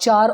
4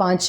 5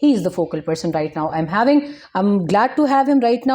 he is the focal person right now. I'm glad to have him right now.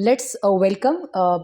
let's welcome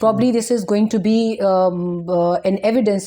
Probably this is going to be an evidence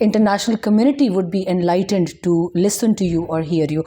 international community would be enlightened to listen to you or hear you.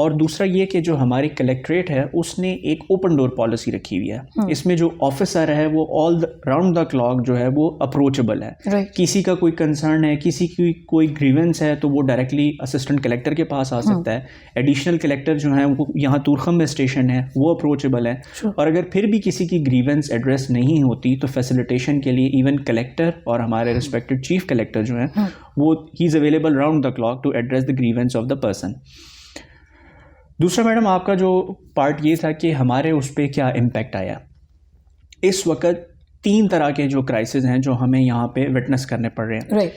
اور دوسرا یہ کہ جو ہماری کلیکٹریٹ ہے اس نے ایک open door policy رکھی ہوئی ہے. اس میں جو آفیسر ہے وہ آل راؤنڈ دا کلاک جو ہے وہ اپروچبل ہے. کسی کا کوئی کنسرن ہے, کسی کی کوئی گریونس ہے تو وہ ڈائریکٹلی اسسٹنٹ کلیکٹر کے پاس آ سکتا ہے. ایڈیشنل کلیکٹر جو ہیں وہ یہاں تورخم میں اسٹیشن ہے وہ اپروچبل ہے. اور اگر پھر بھی کسی کی گریونس ایڈریس نہیں ہوتی تو فیسیلیٹیشن کے لیے ایون کلیکٹر اور ہمارے ریسپیکٹڈ چیف کلیکٹر جو ہیں وہ ہی is available round the clock to address the grievance of the person. دوسرا میڈم آپ کا جو پارٹ یہ تھا کہ ہمارے اس پہ کیا امپیکٹ آیا. اس وقت 3 طرح کے جو کرائسز ہیں جو ہمیں یہاں پہ وٹنس کرنے پڑ رہے ہیں.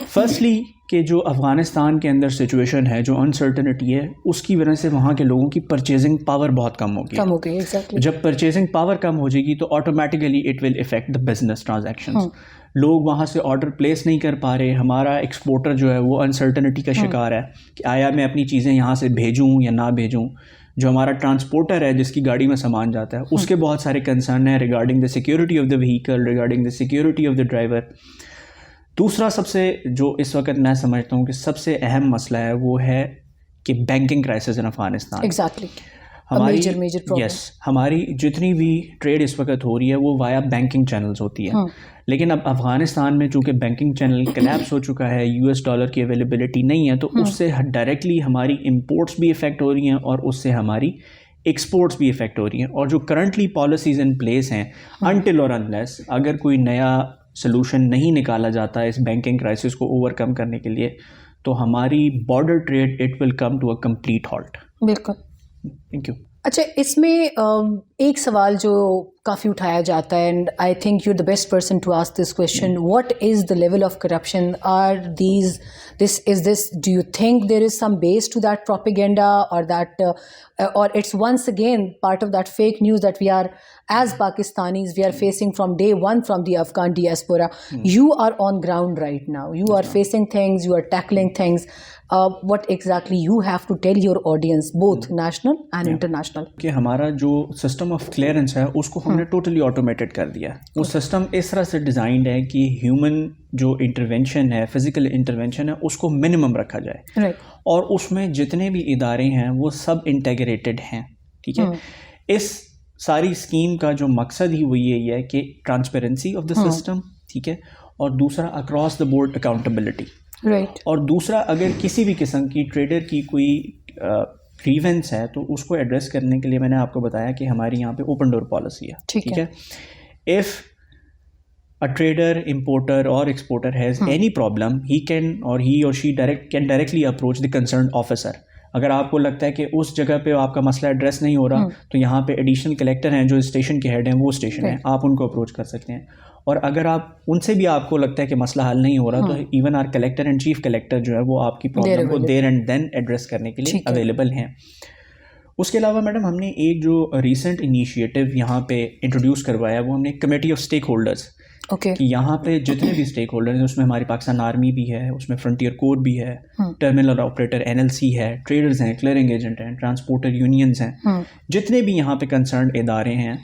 فرسٹلی کہ جو افغانستان کے اندر سچویشن ہے, جو انسرٹنٹی ہے, اس کی وجہ سے وہاں کے لوگوں کی پرچیزنگ پاور بہت کم ہوگی. جب پرچیزنگ پاور کم ہو جائے گی تو automatically it will affect the business transactions. لوگ وہاں سے آرڈر پلیس نہیں کر پا رہے. ہمارا ایکسپورٹر جو ہے وہ انسرٹنٹی کا شکار ہے کہ آیا میں اپنی چیزیں یہاں سے بھیجوں یا نہ بھیجوں. جو ہمارا ٹرانسپورٹر ہے جس کی گاڑی میں سامان جاتا ہے اس کے بہت سارے کنسرن ہیں regarding the security of the vehicle, regarding the security of the driver. دوسرا سب سے جو اس وقت میں سمجھتا ہوں کہ سب سے اہم مسئلہ ہے وہ ہے کہ بینکنگ کرائسس ان افغانستان. ہماری جتنی بھی ٹریڈ اس وقت ہو رہی ہے وہ وایا بینکنگ چینلز ہوتی ہے. لیکن اب افغانستان میں چونکہ بینکنگ چینل کلیپس ہو چکا ہے, $US کی اویلیبلٹی نہیں ہے, تو اس سے ڈائریکٹلی ہماری امپورٹس بھی افیکٹ ہو رہی ہیں اور اس سے ہماری ایکسپورٹس بھی افیکٹ ہو رہی ہیں. اور جو کرنٹلی پالیسیز ان پلیس ہیں, انٹل اور انلیس اگر کوئی نیا سلوشن نہیں نکالا جاتا اس بینکنگ کرائسس کو اوور کم کرنے کے لیے تو ہماری border trade it will come to a complete halt. بالکل. Thank you. اچھا, اس میں ایک سوال جو کافی اٹھایا جاتا ہے, and I think you are the best person to ask this question, what is the level of corruption, are this do you think there is some base to that propaganda or that or it's once again part of that fake news that we are as Pakistanis we are facing from day one from the Afghan diaspora? You are on ground right now, you are facing things, you are tackling things. What exactly you have to tell your audience, both national and international? کہ ہمارا جو system of clearance ہے اس کو ہم نے totally automated کر دیا. وہ سسٹم اس طرح سے ڈیزائنڈ ہے کہ ہیومن جو انٹروینشن ہے, فزیکل انٹروینشن ہے, اس کو منیمم رکھا جائے. اور اس میں جتنے بھی ادارے ہیں وہ سب انٹیگریٹڈ ہیں. ٹھیک ہے. اس ساری اسکیم کا جو مقصد ہی وہ یہی ہے کہ ٹرانسپیرنسی آف دا سسٹم, ٹھیک ہے, اور دوسرا اکراس دا بورڈ اکاؤنٹیبلٹی. اور دوسرا اگر کسی بھی قسم کی ٹریڈر کی کوئی گریونس ہے تو اس کو ایڈریس کرنے کے لیے میں نے آپ کو بتایا کہ ہماری یہاں پہ اوپن ڈور پالیسی ہے. ٹھیک ہے. If a trader, importer or exporter has any problem, he or she can directly approach the concerned officer. اگر آپ کو لگتا ہے کہ اس جگہ پہ آپ کا مسئلہ ایڈریس نہیں ہو رہا تو یہاں پہ ایڈیشنل کلیکٹر ہیں جو اسٹیشن کے ہیڈ ہیں, وہ اسٹیشن ہیں, آپ ان کو اپروچ کر سکتے ہیں. اور اگر آپ ان سے بھی آپ کو لگتا ہے کہ مسئلہ حل نہیں ہو رہا تو even R collector and chief collector جو ہے وہ آپ کی پرابلم کو دیر اینڈ دین ایڈریس کرنے کے لیے اویلیبل ہیں. اس کے علاوہ میڈم ہم نے ایک جو ریسنٹ انیشیٹو یہاں پہ انٹروڈیوس کروایا وہ ہم نے کمیٹی آف اسٹیک ہولڈرز, کہ یہاں پہ جتنے بھی اسٹیک ہولڈر ہیں اس میں ہماری پاکستان آرمی بھی ہے, اس میں فرنٹیئر کور بھی ہے, ٹرمینل آپریٹر NLC ہے, ٹریڈرز ہیں, کلیئرنگ ایجنٹ ہیں, ٹرانسپورٹر یونینز ہیں, جتنے بھی یہاں پہ کنسرنڈ ادارے ہیں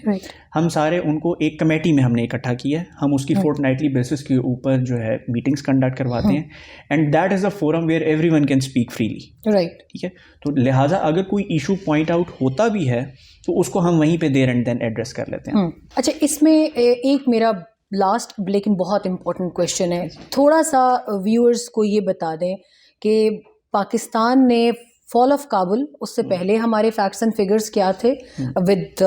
ہم سارے ان کو ایک کمیٹی میں ہم نے اکٹھا کیا ہے. ہم اس کی فورٹ نائٹلی بیسس کے اوپر جو ہے میٹنگس کنڈکٹ کرواتے ہیں and that is a forum where every one can speak freely. ٹھیک ہے. تو لہٰذا اگر کوئی ایشو پوائنٹ آؤٹ ہوتا بھی ہے تو اس کو ہم وہیں پہ دیر اینڈ دین ایڈریس کر لیتے ہیں. اچھا, اس میں ایک میرا لاسٹ لیکن بہت امپورٹنٹ کویشچن ہے, تھوڑا سا ویورز کو یہ بتا دیں کہ پاکستان نے فال آف کابل اس سے پہلے ہمارے فیکٹس اینڈ فگرز کیا تھے with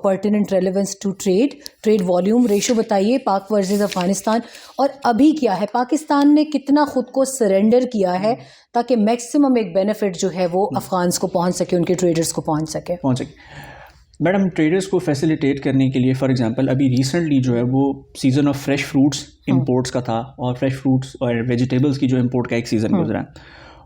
pertinent relevance to trade volume ratio بتائیے پاک ورسز افغانستان, اور ابھی کیا ہے, پاکستان نے کتنا خود کو سرنڈر کیا ہے تاکہ میکسیمم ایک بینیفٹ جو ہے وہ افغانس کو پہنچ سکے, ان کے ٹریڈرز کو پہنچ سکے. میڈم ٹریڈرز کو فیسیلیٹیٹ کرنے کے لیے فار ایگزامپل ابھی ریسنٹلی جو ہے وہ season of fresh fruits imports کا تھا, اور فریش فروٹس اور ویجیٹیبلس کی جو امپورٹ کا ایک سیزن گزرا ہے,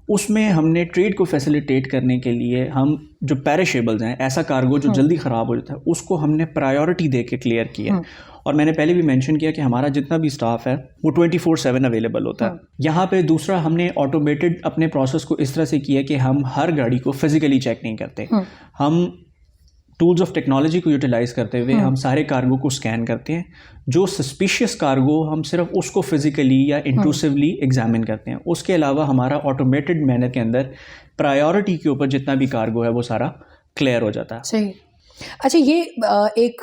اس میں ہم نے ٹریڈ کو فیسیلیٹیٹ کرنے کے لیے ہم جو پیریشیبلز ہیں, ایسا کارگو جو جلدی خراب ہو جاتا ہے, اس کو ہم نے پرائیورٹی دے کے کلیئر کیا. اور میں نے پہلے بھی مینشن کیا کہ ہمارا جتنا بھی اسٹاف ہے وہ 24/7 اویلیبل ہوتا ہے. یہاں پہ دوسرا ہم نے آٹومیٹڈ اپنے پروسیس کو اس طرح سے کیا کہ ہم ہر گاڑی کو فزیکلی چیک نہیں کرتے, ہم ٹولز آف ٹیکنالوجی کو یوٹیلائز کرتے ہوئے ہم سارے کارگو کو اسکین کرتے ہیں. جو سسپیشیس کارگو ہم صرف اس کو فزیکلی یا انٹروسیولی ایگزامن کرتے ہیں. اس کے علاوہ ہمارا آٹومیٹڈ مینر کے اندر پرائیورٹی کے اوپر جتنا بھی کارگو ہے وہ سارا کلیئر ہو جاتا ہے. صحیح. اچھا یہ ایک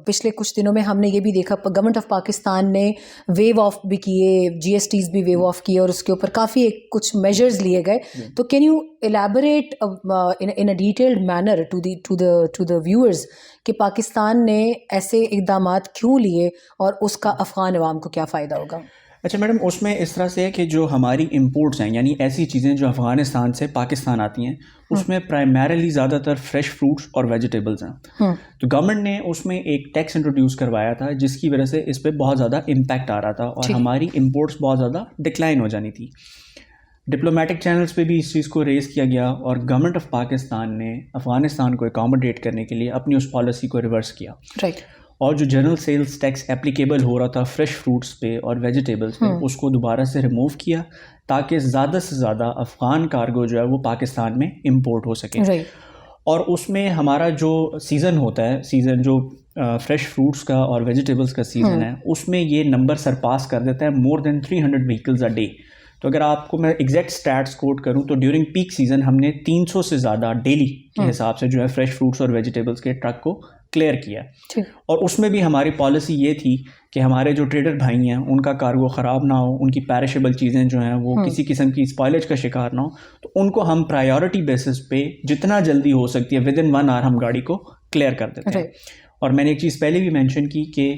پچھلے کچھ دنوں میں ہم نے یہ بھی دیکھا گورنمنٹ آف پاکستان نے ویو آف بھی کیے, جی ایس ٹیز بھی ویو آف کیے اور اس کے اوپر کافی کچھ میجرز لیے گئے. تو can you elaborate in a detailed manner to the viewers کہ پاکستان نے ایسے اقدامات کیوں لیے اور اس کا افغان عوام کو کیا فائدہ ہوگا؟ اچھا میڈم, اس میں اس طرح سے ہے کہ جو ہماری امپورٹس ہیں یعنی ایسی چیزیں جو افغانستان سے پاکستان آتی ہیں اس میں پرائمریلی زیادہ تر فریش فروٹس اور ویجیٹیبلز ہیں. تو گورنمنٹ نے اس میں ایک ٹیکس انٹروڈیوس کروایا تھا جس کی وجہ سے اس پہ بہت زیادہ امپیکٹ آ رہا تھا اور ہماری امپورٹس بہت زیادہ ڈکلائن ہو جانی تھی. ڈپلومیٹک چینلز پہ بھی اس چیز کو ریز کیا گیا اور گورنمنٹ آف پاکستان نے افغانستان کو اکاموڈیٹ کرنے کے لیے اپنی اس پالیسی کو ریورس کیا. رائٹ. اور جو جنرل سیلز ٹیکس اپلیکیبل ہو رہا تھا فریش فروٹس پہ اور ویجیٹیبلس پہ اس کو دوبارہ سے ریموو کیا تاکہ زیادہ سے زیادہ افغان کارگو جو ہے وہ پاکستان میں امپورٹ ہو سکے. اور اس میں ہمارا جو سیزن ہوتا ہے, سیزن جو فریش فروٹس کا اور ویجیٹیبلس کا سیزن ہے, اس میں یہ نمبر سرپاس کر دیتا ہے مور دین 300 وہیکلز اے ڈے. تو اگر آپ کو میں ایگزیکٹ اسٹیٹس کوٹ کروں تو ڈیورنگ پیک سیزن ہم نے 300 سے زیادہ ڈیلی کے حساب سے جو ہے فریش فروٹس اور ویجیٹیبلس کے ٹرک کو کلیئر کیا. اور اس میں بھی ہماری پالیسی یہ تھی کہ ہمارے جو ٹریڈر بھائی ہیں ان کا کارگو خراب نہ ہو, ان کی پیرشیبل چیزیں جو ہیں وہ کسی قسم کی اسپائلج کا شکار نہ ہو, تو ان کو ہم پرائیورٹی بیسس پہ جتنا جلدی ہو سکتی ہے ود ان 1 hour ہم گاڑی کو کلیئر کر دیتے ہیں. اور میں نے ایک چیز پہلے بھی مینشن کی کہ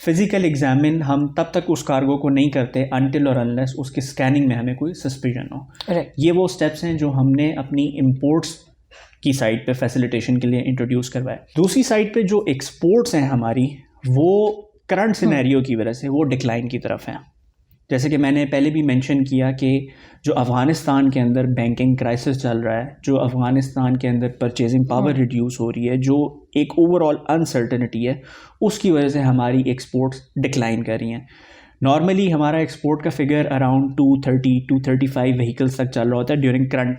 فزیکل ایگزامن ہم تب تک اس کارگو کو نہیں کرتے انٹل اور انلیس اس کی اسکیننگ میں ہمیں کوئی سسپیشن ہو. یہ وہ اسٹیپس ہیں جو ہم نے اپنی امپورٹس کی سائڈ پہ فیسیلیٹیشن کے لیے انٹروڈیوس کروایا. دوسری سائڈ پہ جو ایکسپورٹس ہیں ہماری وہ کرنٹ سینیریو کی وجہ سے وہ ڈکلائن کی طرف ہیں. جیسے کہ میں نے پہلے بھی مینشن کیا کہ جو افغانستان کے اندر بینکنگ کرائسس چل رہا ہے, جو افغانستان کے اندر پرچیزنگ پاور ریڈیوس ہو رہی ہے, جو ایک اوور آل انسرٹنٹی ہے, اس کی وجہ سے ہماری ایکسپورٹس ڈکلائن کر رہی ہیں. نارملی ہمارا ایکسپورٹ کا فگر اراؤنڈ 230-235 وہیکلس تک چل رہا ہوتا ہے ڈیورنگ کرنٹ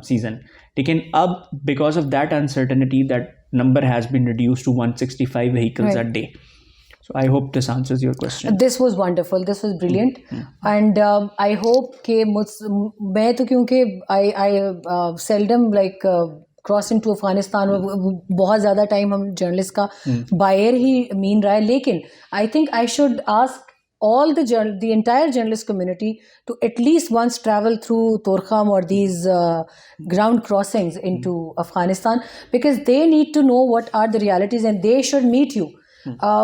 سیزن, لیکن اب because of that uncertainty that number has been reduced to 165 vehicles a day. So I hope this answers your question. This was wonderful. This was brilliant. And I hope کہ میں تو کیونکہ I seldom like cross into Afghanistan, بہت زیادہ time ہم journalist کا buyer ہی مین رہا ہے, لیکن I think I should ask all the entire journalist community to at least once travel through Torkham or these ground crossings into Afghanistan, because they need to know what are the realities and they should meet you.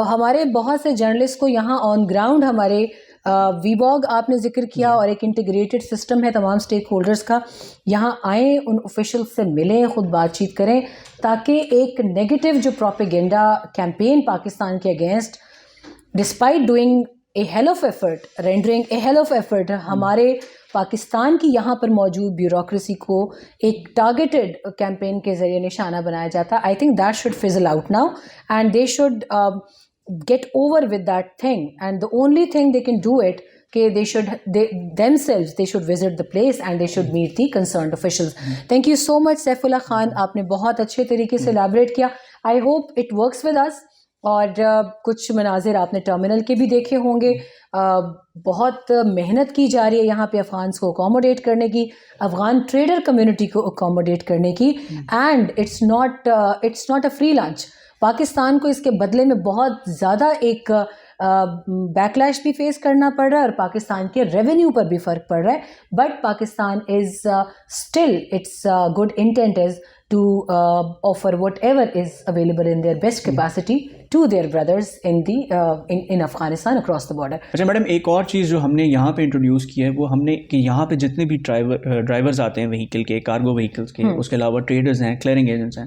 ہمارے بہت سے journalist کو یہاں on ground ہمارے ویباگ آپ نے ذکر کیا اور ایک انٹیگریٹڈ سسٹم ہے تمام اسٹیک ہولڈرس کا, یہاں آئیں, ان اوفیشل سے ملیں, خود بات چیت کریں, تاکہ ایک نیگیٹو جو پروپیگنڈا کیمپین پاکستان کے against despite doing a heel of effort, rendering a heel of effort, ہمارے پاکستان کی یہاں پر موجود بیوروکریسی کو ایک ٹارگیٹڈ کیمپین کے ذریعے نشانہ بنایا جاتا. I think that should fizzle out now and they should get over with that thing, and the only thing they can do it کہ they should visit the place and they should meet the concerned officials. Thank you so much Saifullah Khan, آپ نے بہت اچھے طریقے سے elaborate کیا. I hope it works with us. اور کچھ مناظر آپ نے ٹرمینل کے بھی دیکھے ہوں گے, بہت محنت کی جا رہی ہے یہاں پہ افغانس کو اکاموڈیٹ کرنے کی, افغان ٹریڈر کمیونٹی کو اکاموڈیٹ کرنے کی, and it's not a free lunch. Pakistan کو اس کے بدلے میں بہت زیادہ ایک بیکلیش بھی فیس کرنا پڑ رہا ہے اور پاکستان کے ریونیو پر بھی فرق پڑ رہا ہے, but Pakistan is still it's good intent is to offer whatever is available in their best capacity to their brothers in Afghanistan across the border. اچھا میڈم, ایک اور چیز جو ہم نے یہاں پہ انٹروڈیوس کی ہے وہ ہم نے کہ یہاں پہ جتنے بھی ڈرائیورز آتے ہیں وہیکل کے, کارگو وہیکلس کے, اس کے علاوہ ٹریڈرز ہیں, کلیئرنگ ایجنٹس ہیں,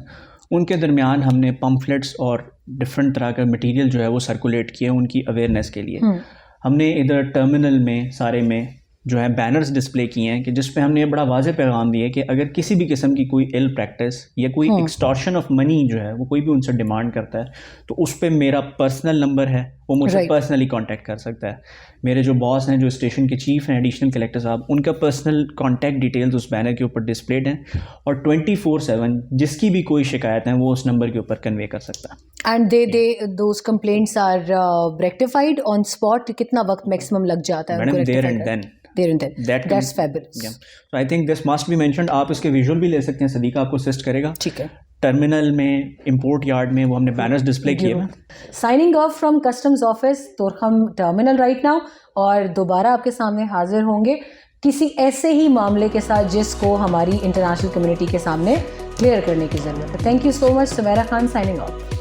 ان کے درمیان ہم نے پمفلیٹس اور ڈفرینٹ طرح کا مٹیریل جو ہے وہ سرکولیٹ کیے ان کی اویئرنیس کے لیے. ہم نے ادھر ٹرمینل میں سارے میں جو ہے بینرز ڈسپلے کیے ہیں کہ جس پہ ہم نے بڑا واضح پیغام دیا کہ اگر کسی بھی قسم کی کوئی ایل پریکٹس یا کوئی ایکسٹورشن آف منی جو ہے وہ کوئی بھی ان سے ڈیمانڈ کرتا ہے تو اس پہ میرا پرسنل نمبر ہے, وہ مجھ سے پرسنلی کانٹیکٹ کر سکتا ہے. میرے جو باس ہیں, جو اسٹیشن کے چیف ہیں, ایڈیشنل کلیکٹر صاحب, ان کا پرسنل کانٹیکٹ ڈیٹیلز اس بینر کے اوپر ڈسپلیڈ ہیں, اور 24/7 جس کی بھی کوئی شکایت ہیں وہ اس نمبر کے اوپر کنوے کر سکتا ہے. And those complaints are rectified on spot. کتنا وقت میکسیمم لگ جاتا ہے madam? There and then there and then. That's fabulous. Yeah. So I think this must be mentioned. آپ اس کے ویژول بھی لے سکتے ہیں, صدیقہ آپ کو اسسٹ کرے گا. ٹھیک ہے. ٹرمینل میں, امپورٹ یارڈ میں وہ ہم نے بینرز ڈسپلے کیے ہوئے. Signing off from customs office Torkham terminal right now, اور دوبارہ آپ کے سامنے حاضر ہوں گے کسی ایسے ہی معاملے کے ساتھ جس کو ہماری انٹرنیشنل کمیونٹی کے سامنے کلیئر کرنے کی ضرورت ہے. Thank you so much. Sameera Khan signing off.